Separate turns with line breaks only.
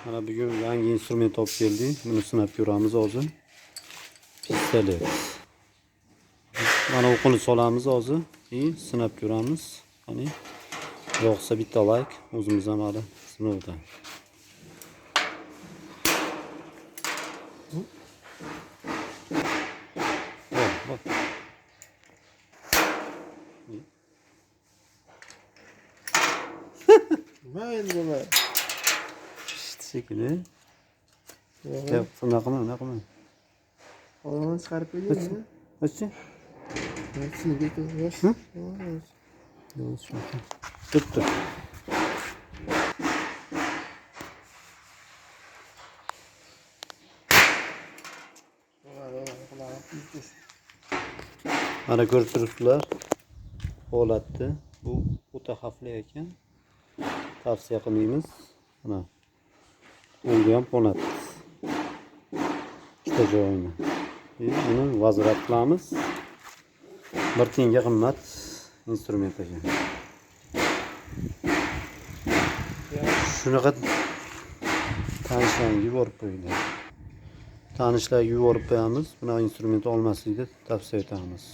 Mana bugun yangi instrument olib keldik. Buni sinab ko'ramiz hozir. Pistolet. Mana o'qini solamiz hozir. Sinab ko'ramiz. Qani yo'qsa bitta like o'zimiz ham hali sinovda.
Mayli nima?
Shekilli. Gap qilma.
Qo'lini chiqarib qo'yingmi?
Ochchi?
Hepsini bekitib
Tuttu. Mana ko'rib turibsizlar. Holatni. Bu o'ta xavfli ekan. Tavsiya qilmaymiz. Mana. Unga ham qo'namiz. Ikkita joyini. Buni vaziyat qilamiz. 1 tiyinga qimmat instrument ekan. Shunaqa tanishlarga yuborib qo'yinglar. Tanishlarga yuborib qo'yamiz. Buni instrument olmaslikni tavsiya etamiz.